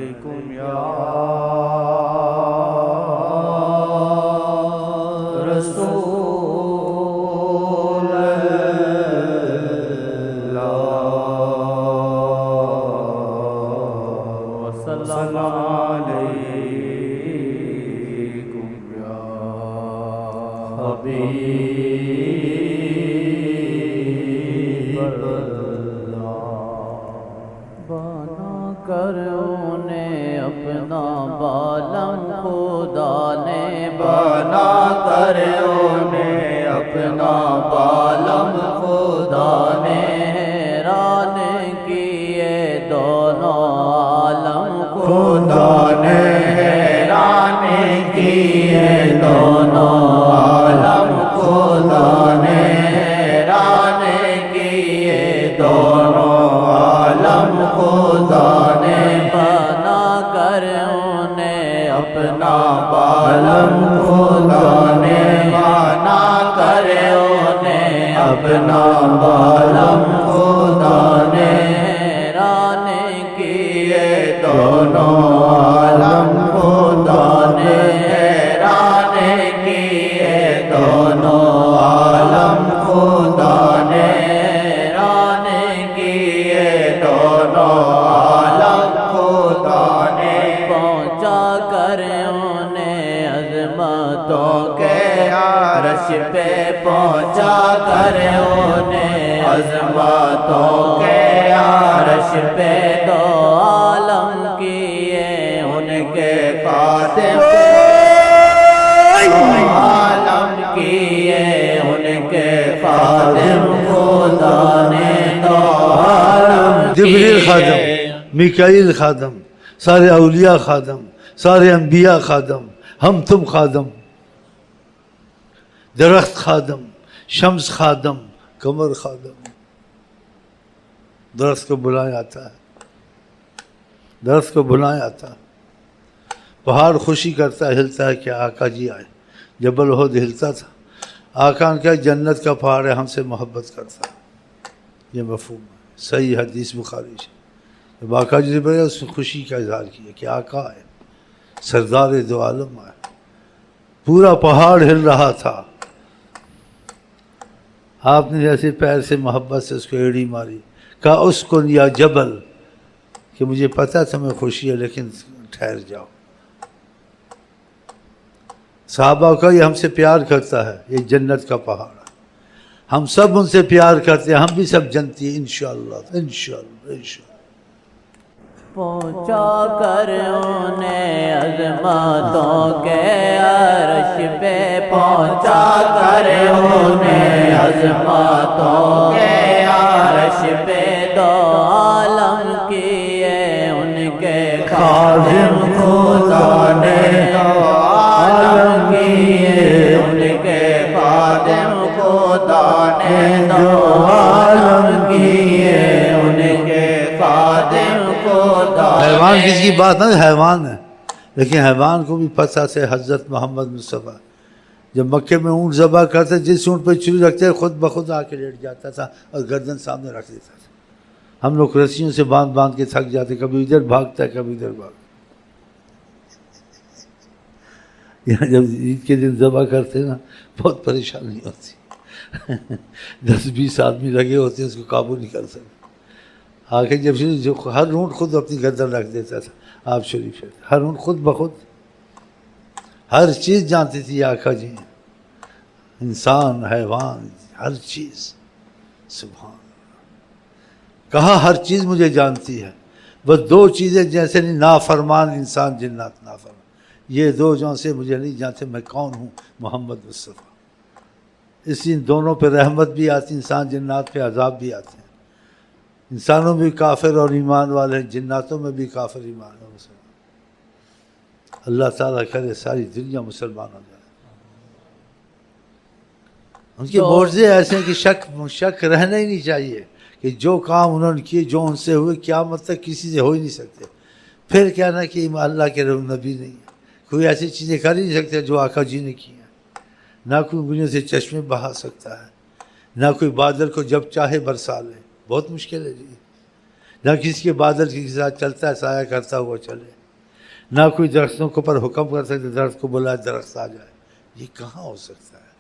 علیکم یا رسول اللہ وسلم علیکم یا حبیب اللہ بنا کر انہیں اپنا بالم خدا نے بنا کر انہیں اپنا بالم خدا نے حیران کیے دونوں عالم خدا نے حیران کیے دونوں عالم خدا نے حیران کیے دونوں عالم خدا نے بنا کر انہیں اپنا بالم خدا نے بنا کر انہیں اپنا بالم خدا نے حیران کیے دونوں عالم خدا نے حیران کیے دونوں عالم خدا نے حیران کیے دونوں عالم خدا نے پہنچا کر انہیں عظمتوں کے عرش پہ پہنچا کر انہیں عظمتوں کے عرش پہ دو عالم کیے ان کے خاتم عالم کیے ان کے خاتم خدا نے دو عالم جبریل خادم، میکائیل خادم، سارے اولیاء خادم، سارے انبیاء خادم، ہم تم خادم، درخت خادم، شمس خادم، قمر خادم. درخت کو بلایا آتا ہے، درخت کو بلایا آتا ہے. پہاڑ خوشی کرتا ہے، ہلتا ہے کہ آقا جی آئے. جبل احد ہلتا تھا، آقا نے کہا جنت کا پہاڑ ہے، ہم سے محبت کرتا ہے. یہ مفہوم ہے، صحیح حدیث بخاری سے. جب آقا جی سے بڑھے اس میں خوشی کا اظہار کیا کہ آقا آئے، سردار دو عالم آئے. پورا پہاڑ ہل رہا تھا. آپ نے جیسے پیر سے محبت سے اس کو ایڑی ماری، کہا اسکن یا جبل، کہ مجھے پتہ تھا میں خوشی ہے لیکن ٹھہر جاؤ. صحابہ کا یہ ہم سے پیار کرتا ہے، یہ جنت کا پہاڑ ہے. ہم سب ان سے پیار کرتے ہیں، ہم بھی سب جنتی ہیں انشاءاللہ انشاءاللہ انشاءاللہ. پہنچا کر انہیں عظمتوں کے عرش پہ پہنچا کر انہیں عظمتوں کے عرش پہ دو عالم کیے ان کے خادم خدا نے دو عالم کیے ان کے خادم خدا نے دو عالم کیے ان کے خادم. حیوان کسی کی بات نہیں، حیوان ہے، لیکن حیوان کو بھی پتہ سے حضرت محمد مصطفیٰ جب مکے میں اونٹ ذبح کرتے، جس اونٹ پہ چھری رکھتے خود بخود آ کے لیٹ جاتا تھا اور گردن سامنے رکھ دیتا تھا. ہم لوگ رسیوں سے باندھ باندھ کے تھک جاتے، کبھی ادھر بھاگتا ہے کبھی ادھر بھاگتا. یہاں جب عید کے دن ذبح کرتے نا بہت پریشانی ہوتی. 10-20 آدمی لگے ہوتے ہیں، اس کو قابو نہیں کر سکتے. آخر جب جو ہر اونٹ خود اپنی گردن رکھ دیتا تھا. آپ شریف ہے، ہر اونٹ خود بخود ہر چیز جانتی تھی آقا جی، انسان حیوان ہر چیز. سبحان اللہ. کہا ہر چیز مجھے جانتی ہے، بس دو چیزیں جیسے نہیں، نافرمان انسان جنات نافرمان، یہ دو جو سے مجھے نہیں جانتے میں کون ہوں، محمد مصطفیٰ. اس لیے دونوں پہ رحمت بھی آتی، انسان جنات پہ عذاب بھی آتے ہیں. انسانوں میں بھی کافر اور ایمان والے ہیں، جناتوں میں بھی کافر ایمان اور مسلمان. اللہ تعالیٰ کرے ساری دنیا مسلمان ہو جائے. ان کے معجزے ایسے ہیں کہ شک رہنا ہی نہیں چاہیے کہ جو کام انہوں نے کیے، جو ان سے ہوئے، قیامت تک کسی سے ہو ہی نہیں سکتے. پھر کہنا کہ اللہ کے نبی نہیں ہے، کوئی ایسی چیزیں کر ہی نہیں سکتے جو آقا جی نے کی ہیں. نہ کوئی انگلیوں سے چشمے بہا سکتا ہے، نہ کوئی بادل کو جب چاہے برسا لے. بہت مشکل ہے جی. نہ کسی کے بادل کے ساتھ چلتا ہے سایہ کرتا ہوا چلے، نہ کوئی درختوں کے اوپر حکم کر سکتے درخت کو بلائے درخت آ جائے. یہ کہاں ہو سکتا ہے؟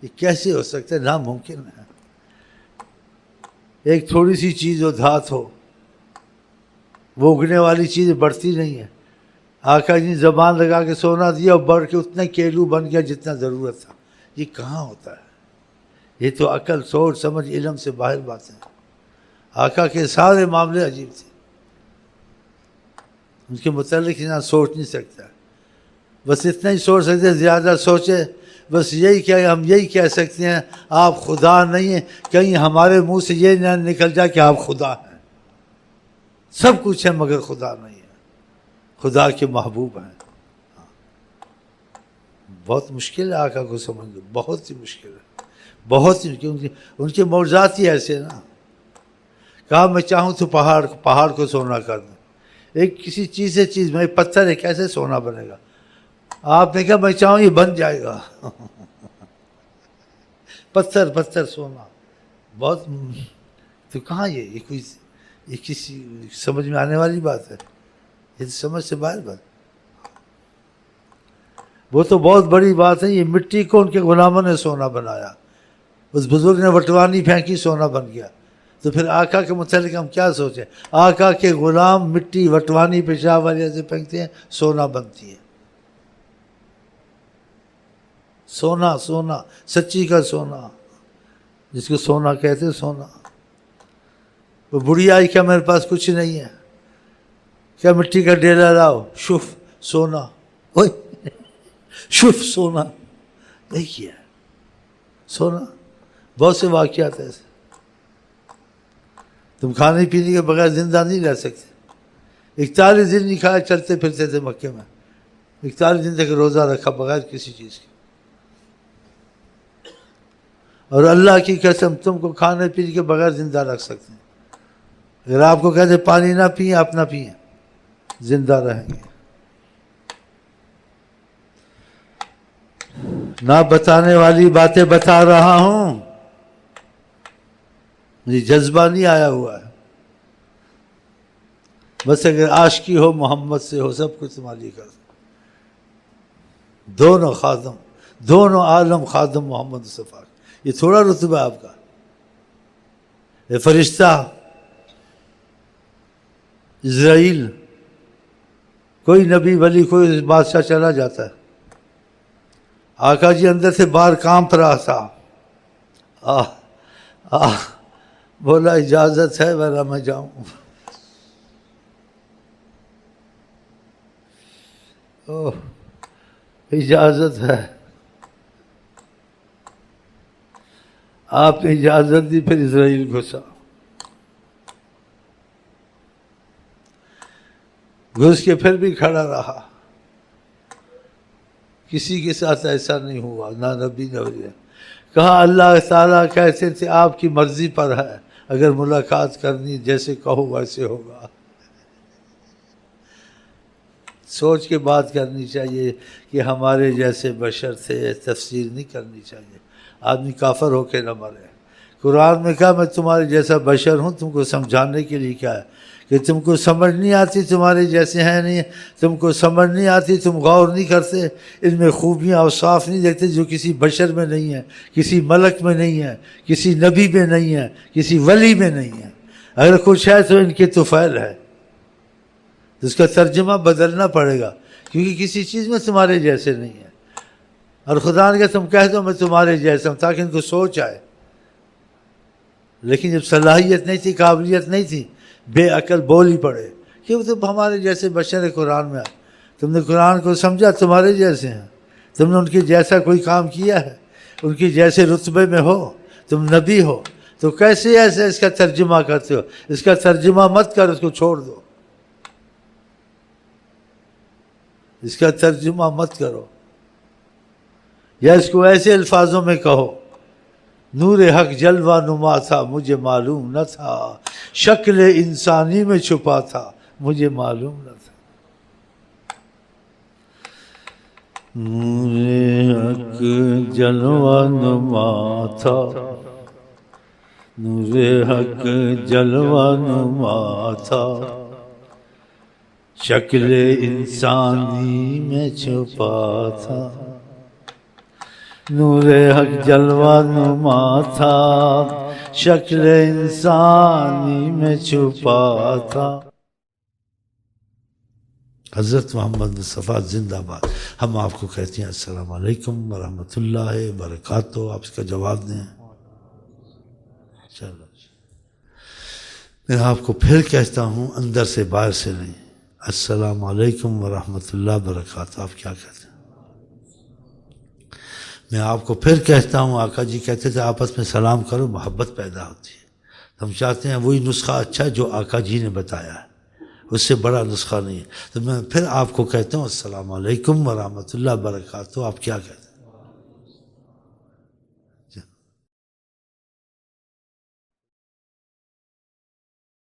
یہ کیسے ہو سکتا ہے؟ ناممکن ہے. ایک تھوڑی سی چیز ہو، دھات ہو، وہ اگنے والی چیز بڑھتی نہیں ہے. آقا جی نے زبان لگا کے سونا دیا اور بڑھ کے اتنا کیلو بن گیا جتنا ضرورت تھا. یہ کہاں ہوتا ہے؟ یہ تو عقل، سوچ، سمجھ، علم سے باہر باتیں ہیں. آقا کے سارے معاملے عجیب تھے، ان کے متعلق انسان سوچ نہیں سکتا. بس اتنا ہی سوچ سکتے، زیادہ سوچے بس یہی کہ ہم یہی کہہ سکتے ہیں آپ خدا نہیں ہیں. کہیں ہمارے منہ سے یہ نہ نکل جائے کہ آپ خدا ہیں. سب کچھ ہے مگر خدا نہیں ہے، خدا کے محبوب ہیں. بہت مشکل ہے آقا کو سمجھنا، بہت ہی مشکل ہے، بہت ہی. کیونکہ ان کے معجزات ہی ایسے نا. کہا میں چاہوں تو پہاڑ کو سونا کر دوں. ایک کسی چیز سے چیز میں پتھر ہے کیسے سونا بنے گا؟ آپ نے کہا میں چاہوں یہ بن جائے گا. پتھر سونا بہت. تو کہاں یہ کوئی یہ کسی سمجھ میں آنے والی بات ہے؟ یہ سمجھ سے باہر بات. وہ تو بہت بڑی بات ہے. یہ مٹی کو ان کے غلاموں نے سونا بنایا. اس بزرگ نے وٹوانی پھینکی سونا بن گیا. تو پھر آقا کے متعلق ہم کیا سوچیں؟ آقا کے غلام مٹی وٹوانی پیشاب والے سے پھینکتے ہیں سونا بنتی ہے. سونا سچی کا سونا، جس کو سونا کہتے ہیں سونا. وہ بڑھیا آئی کیا میرے پاس کچھ نہیں ہے، کیا مٹی کا ڈیلا لاؤ، شف سونا، شف سونا. نہیں کیا سونا. بہت سے واقعات ایسے. تم کھانے پینے کے بغیر زندہ نہیں رہ سکتے. 41 دن نہیں کھائے چلتے پھرتے تھے مکے میں. 41 دن تک روزہ رکھا بغیر کسی چیز کے. اور اللہ کی قسم تم کو کھانے پینے کے بغیر زندہ رکھ سکتے ہیں. اگر آپ کو کہتے پانی نہ پئیں آپ نہ پئیں، زندہ رہیں گے. نہ بتانے والی باتیں بتا رہا ہوں، مجھے جذبہ نہیں آیا ہوا ہے. بس اگر عاشقی ہو محمد سے ہو سب کچھ تمہاری کر. دونوں خادم، دونوں عالم خادم محمد مصطفیٰ. یہ تھوڑا رتبہ ہے آپ کا. یہ فرشتہ اسرائیل، کوئی نبی ولی کوئی بادشاہ چلا جاتا ہے. آقا جی اندر سے باہر کانپ رہا تھا. بولا اجازت ہے ورنہ میں جاؤں. اجازت ہے. آپ نے اجازت دی پھر اسرائیل گھسا. گھس کے پھر بھی کھڑا رہا. کسی کے ساتھ ایسا نہیں ہوا، نہ نبی نہ ولی. کہا اللہ تعالیٰ کہتے تھے آپ کی مرضی پر ہے، اگر ملاقات کرنی جیسے کہو ویسے ہوگا. سوچ کے بات کرنی چاہیے کہ ہمارے جیسے بشر تھے، تفسیر نہیں کرنی چاہیے. آدمی کافر ہو کے نہ مرے. قرآن میں کہا میں تمہارے جیسا بشر ہوں، تم کو سمجھانے کے لیے کیا ہے کہ تم کو سمجھ نہیں آتی، تمہارے جیسے ہیں نہیں، تم کو سمجھ نہیں آتی، تم غور نہیں کرتے، ان میں خوبیاں اوصاف نہیں دیکھتے جو کسی بشر میں نہیں ہے، کسی ملک میں نہیں ہے، کسی نبی میں نہیں ہے، کسی ولی میں نہیں ہے. اگر کچھ ہے تو ان کے طفیل ہے. اس کا ترجمہ بدلنا پڑے گا کیونکہ کسی چیز میں تمہارے جیسے نہیں ہے. اور خدا نے کہا تم کہہ دو میں تمہارے جیسا ہوں تاکہ ان کو سوچ آئے. لیکن جب صلاحیت نہیں تھی، قابلیت نہیں تھی، بے عقل بول ہی پڑے کہ وہ تو ہمارے جیسے بشر ہے. قرآن میں تم نے قرآن کو سمجھا تمہارے جیسے ہیں، تم نے ان کے جیسا کوئی کام کیا ہے، ان کے جیسے رتبے میں ہو، تم نبی ہو، تو کیسے ایسے اس کا ترجمہ کرتے ہو؟ اس کا ترجمہ مت کر، اس کو چھوڑ دو. اس کا ترجمہ مت کرو، یا اس کو ایسے الفاظوں میں کہو نور حق جلوہ نما تھا مجھے معلوم نہ تھا، شکل انسانی میں چھپا تھا مجھے معلوم نہ تھا. نور حق جلوہ نما تھا نور حق جلوہ نما تھا، شکل انسانی میں چھپا تھا، نور حق جلوہ نما تھا، شکل انسانی میں چھپا تھا۔ حضرت محمد مصطفیٰ زندہ باد۔ ہم آپ کو کہتے ہیں السلام علیکم ورحمۃ اللہ وبرکاتہ، آپ اس کا جواب دیں۔ چلو میں آپ کو پھر کہتا ہوں، اندر سے باہر سے نہیں، السلام علیکم ورحمۃ اللہ وبرکاتہ، آپ کیا کہتے ہیں؟ میں آپ کو پھر کہتا ہوں، آقا جی کہتے تھے آپس میں سلام کرو، محبت پیدا ہوتی ہے۔ ہم چاہتے ہیں وہی نسخہ اچھا ہے جو آقا جی نے بتایا ہے، اس سے بڑا نسخہ نہیں ہے۔ تو میں پھر آپ کو کہتا ہوں السلام علیکم ورحمۃ اللہ وبرکاتہ، آپ کیا کہتے ہیں؟